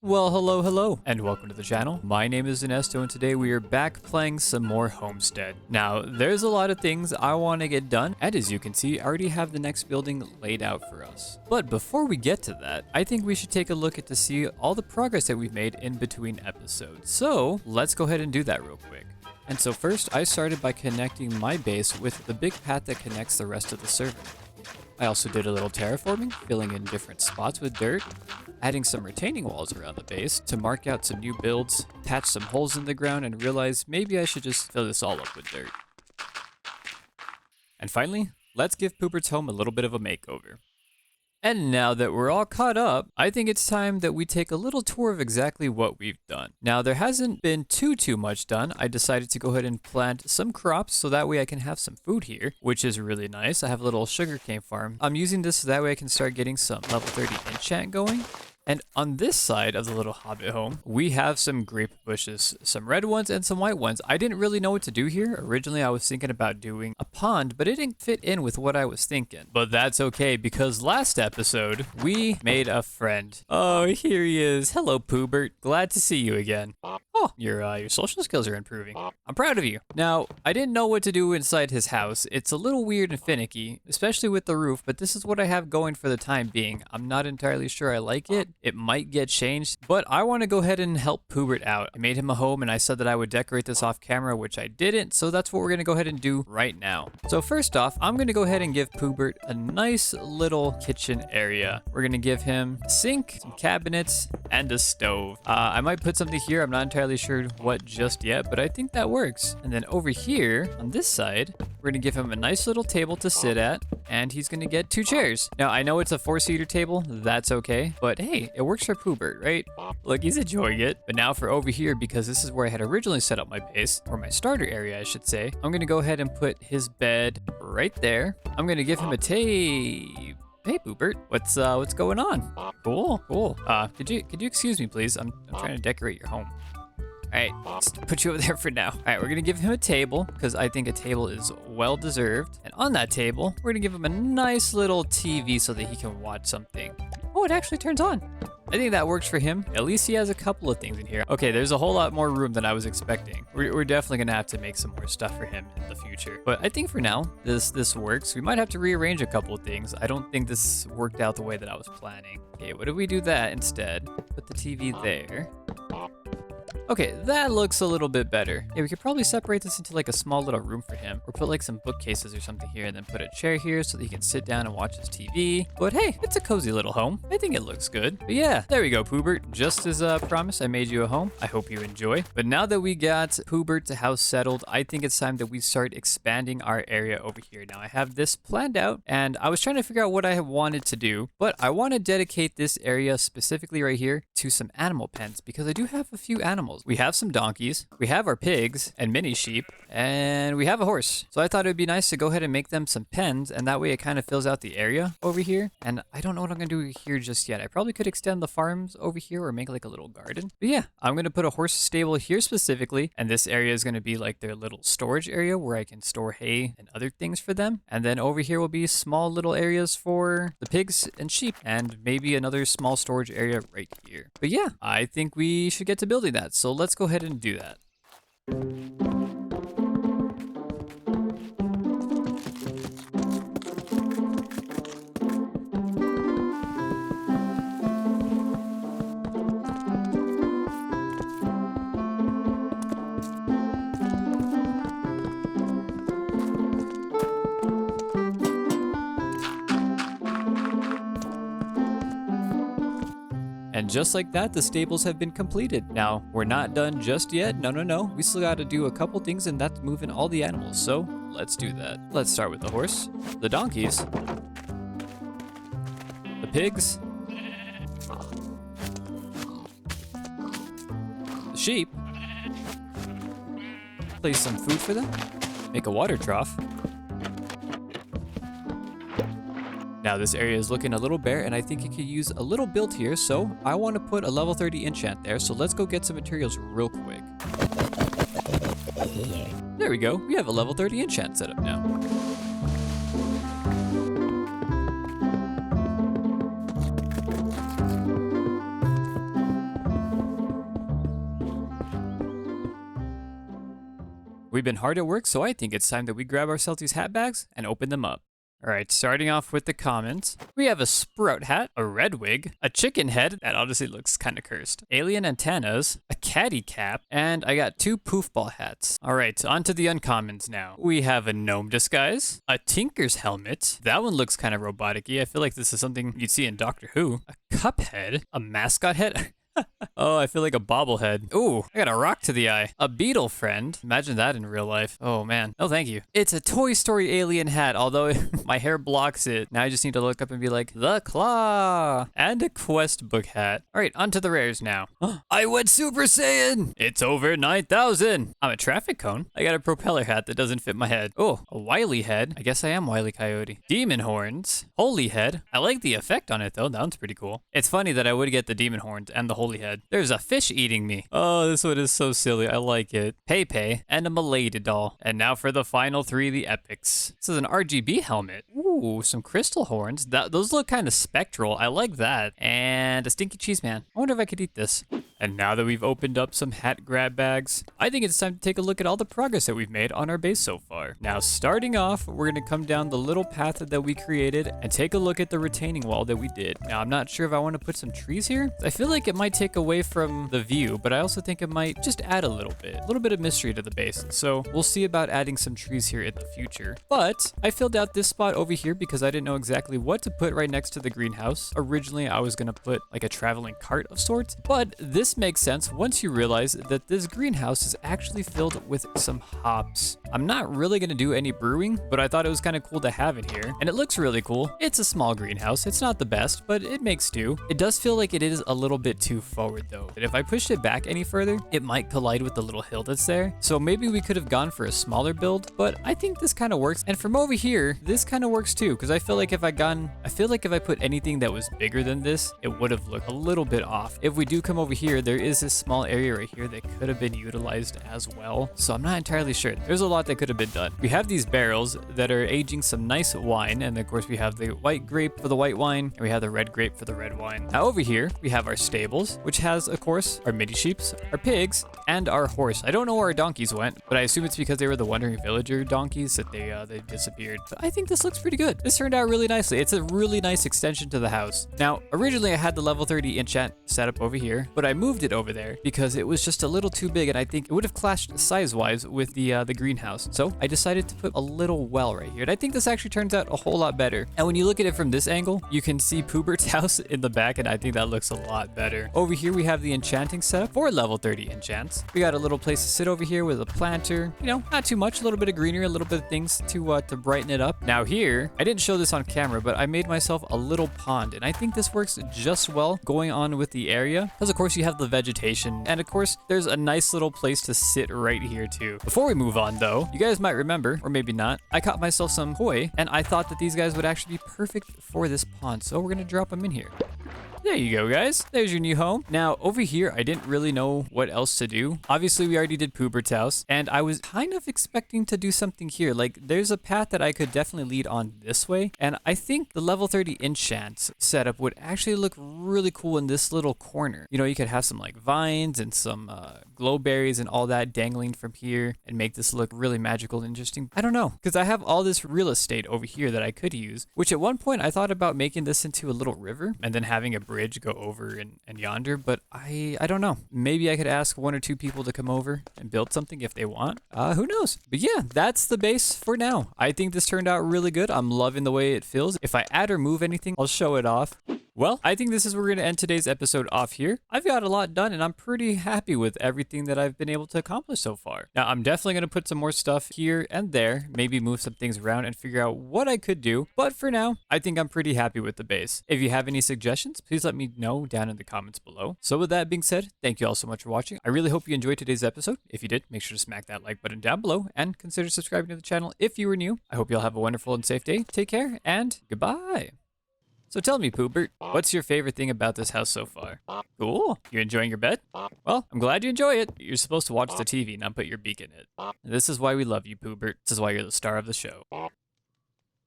Well, hello, and welcome to the channel. My name is Ernesto, and today we are back playing some more Homestead. Now, there's a lot of things I want to get done, and as you can see, I already have the next building laid out for us. But before we get to that, I think we should take a look at to see all the progress that we've made in between episodes. So, let's go ahead and do that real quick. And so first, I started by connecting my base with the big path that connects the rest of the server. I also did a little terraforming, filling in different spots with dirt, adding some retaining walls around the base to mark out some new builds, patch some holes in the ground, and realize maybe I should just fill this all up with dirt. And finally, let's give Poopert's home a little bit of a makeover. And now that we're all caught up, I think it's time that we take a little tour of exactly what we've done. Now, there hasn't been too much done. I decided to go ahead and plant some crops so that way I can have some food here, which is really nice. I have a little sugarcane farm. I'm using this so that way I can start getting some level 30 enchant going. And on this side of the little hobbit home, we have some grape bushes, some red ones and some white ones. I didn't really know what to do here. Originally, I was thinking about doing a pond, but it didn't fit in with what I was thinking. But that's okay, because last episode, we made a friend. Oh, here he is. Hello, Poobert. Glad to see you again. Oh, your social skills are improving. I'm proud of you. Now, I didn't know what to do inside his house. It's a little weird and finicky, especially with the roof, but this is what I have going for the time being. I'm not entirely sure I like it. It might get changed, but I want to go ahead and help Poobert out. I made him a home and I said that I would decorate this off camera, which I didn't, so that's what we're going to go ahead and do right now. So first off, I'm going to go ahead and give Poobert a nice little kitchen area. We're going to give him a sink, some cabinets, and a stove. I might put something here. I'm not entirely sure what just yet, but I think that works. And then over here on this side, we're going to give him a nice little table to sit at, and he's going to get 2 chairs. Now, I know it's a 4-seater table. That's okay, but hey, it works for Poobert, right? Look, he's enjoying it. But now for over here, because this is where I had originally set up my base, or my starter area, I should say, I'm going to go ahead and put his bed right there. I'm going to give him a tape. Hey, Poobert, what's going on? Cool. Could you excuse me, please? I'm trying to decorate your home. All right, let's put you over there for now. All right, we're gonna give him a table because I think a table is well deserved. And on that table, we're gonna give him a nice little TV so that he can watch something. Oh, it actually turns on. I think that works for him. At least he has a couple of things in here. Okay, there's a whole lot more room than I was expecting. We're definitely gonna have to make some more stuff for him in the future. But I think for now, this works. We might have to rearrange a couple of things. I don't think this worked out the way that I was planning. Okay, what if we do that instead? Put the TV there. Okay, that looks a little bit better. Yeah, we could probably separate this into like a small little room for him, or put like some bookcases or something here, and then put a chair here so that he can sit down and watch his TV. But hey, it's a cozy little home. I think it looks good. But yeah, there we go, Poobert. Just as promised, I made you a home. I hope you enjoy. But now that we got Poobert's house settled, I think it's time that we start expanding our area over here. Now, I have this planned out, and I was trying to figure out what I wanted to do, but I want to dedicate this area specifically right here to some animal pens, because I do have a few animals. We have some donkeys, we have our pigs and mini sheep, and we have a horse. So I thought it would be nice to go ahead and make them some pens, and that way it kind of fills out the area over here. And I don't know what I'm going to do here just yet. I probably could extend the farms over here or make like a little garden. But yeah, I'm going to put a horse stable here specifically, and this area is going to be like their little storage area where I can store hay and other things for them. And then over here will be small little areas for the pigs and sheep, and maybe another small storage area right here. But yeah, I think we should get to building that. So let's go ahead and do that. And just like that, the stables have been completed. Now, we're not done just yet. No. We still got to do a couple things, and that's moving all the animals. So let's do that. Let's start with the horse, the donkeys, the pigs, the sheep, place some food for them, make a water trough. Now this area is looking a little bare, and I think it could use a little build here, so I want to put a level 30 enchant there, so let's go get some materials real quick. There we go, we have a level 30 enchant set up now. We've been hard at work, so I think it's time that we grab ourselves these hat bags and open them up. All right, starting off with the comments, we have a sprout hat, a red wig, a chicken head that honestly looks kind of cursed, alien antennas, a caddy cap, and I got 2 poofball hats. All right, on to the uncommons now. We have a gnome disguise, a tinker's helmet. That one looks kind of robotic-y. I feel like this is something you'd see in Doctor Who. A cup head, a mascot head. Oh, I feel like a bobblehead. Ooh, I got a rock to the eye. A beetle friend. Imagine that in real life. Oh, man. No, thank you. It's a Toy Story alien hat, although my hair blocks it. Now I just need to look up and be like, the claw. And a quest book hat. All right, on to the rares now. I went Super Saiyan. It's over 9,000. I'm a traffic cone. I got a propeller hat that doesn't fit my head. Oh, a Wily head. I guess I am Wily Coyote. Demon horns. Holy head. I like the effect on it, though. That one's pretty cool. It's funny that I would get the demon horns and the holy head. There's a fish eating me. Oh, this one is so silly. I like it. Pepe and a Milady doll. And now for the final 3, the epics. This is an RGB helmet. Ooh, some crystal horns. Those look kind of spectral. I like that. And a stinky cheese man. I wonder if I could eat this. And now that we've opened up some hat grab bags, I think it's time to take a look at all the progress that we've made on our base so far. Now, starting off, we're going to come down the little path that we created and take a look at the retaining wall that we did. Now, I'm not sure if I want to put some trees here. I feel like it might take away from the view, but I also think it might just add a little bit of mystery to the base. So we'll see about adding some trees here in the future. But I filled out this spot over here because I didn't know exactly what to put right next to the greenhouse. Originally, I was going to put like a traveling cart of sorts, but this makes sense once you realize that this greenhouse is actually filled with some hops. I'm not really going to do any brewing, but I thought it was kind of cool to have in here, and it looks really cool. It's a small greenhouse. It's not the best, but it makes do. It does feel like it is a little bit too forward though. But if I pushed it back any further, it might collide with the little hill that's there. So maybe we could have gone for a smaller build, but I think this kind of works. And from over here, this kind of works too, because I feel like if I put anything that was bigger than this, it would have looked a little bit off. If we do come over here, there is this small area right here that could have been utilized as well. So I'm not entirely sure. There's a lot that could have been done. We have these barrels that are aging some nice wine. And of course we have the white grape for the white wine, and we have the red grape for the red wine. Now over here, we have our stables, which has, of course, our mini sheeps, our pigs, and our horse. I don't know where our donkeys went, but I assume it's because they were the wandering villager donkeys that they disappeared. But I think this looks pretty good. This turned out really nicely. It's a really nice extension to the house. Now, originally I had the level 30 enchant set up over here, but I moved it over there because it was just a little too big, and I think it would have clashed size-wise with the greenhouse. So I decided to put a little well right here, and I think this actually turns out a whole lot better. And when you look at it from this angle, you can see Poobert's house in the back, and I think that looks a lot better. Over here, we have the enchanting setup for level 30 enchants. We got a little place to sit over here with a planter. You know, not too much, a little bit of greenery, a little bit of things to brighten it up. Now here, I didn't show this on camera, but I made myself a little pond, and I think this works just well going on with the area, because of course you have the vegetation, and of course there's a nice little place to sit right here too. Before we move on though, you guys might remember, or maybe not, I caught myself some koi, and I thought that these guys would actually be perfect for this pond, so we're gonna drop them in here. There you go, guys. There's your new home. Now, over here, I didn't really know what else to do. Obviously, we already did Poobert's house, and I was kind of expecting to do something here. Like, there's a path that I could definitely lead on this way, and I think the level 30 enchant setup would actually look really cool in this little corner. You know, you could have some, like, vines and some glowberries and all that dangling from here and make this look really magical and interesting. I don't know, because I have all this real estate over here that I could use, which at one point I thought about making this into a little river and then having a bridge go over and yonder, but I don't know. Maybe I could ask 1 or 2 people to come over and build something if they want. Who knows? But yeah, that's the base for now. I think this turned out really good. I'm loving the way it feels. If I add or move anything, I'll show it off. Well, I think this is where we're going to end today's episode off here. I've got a lot done, and I'm pretty happy with everything that I've been able to accomplish so far. Now, I'm definitely going to put some more stuff here and there, maybe move some things around and figure out what I could do. But for now, I think I'm pretty happy with the base. If you have any suggestions, please let me know down in the comments below. So with that being said, thank you all so much for watching. I really hope you enjoyed today's episode. If you did, make sure to smack that like button down below and consider subscribing to the channel if you were new. I hope you all have a wonderful and safe day. Take care, and goodbye. So tell me, Poobert, what's your favorite thing about this house so far? Cool. You enjoying your bed? Well, I'm glad you enjoy it. You're supposed to watch the TV, not put your beak in it. This is why we love you, Poobert. This is why you're the star of the show.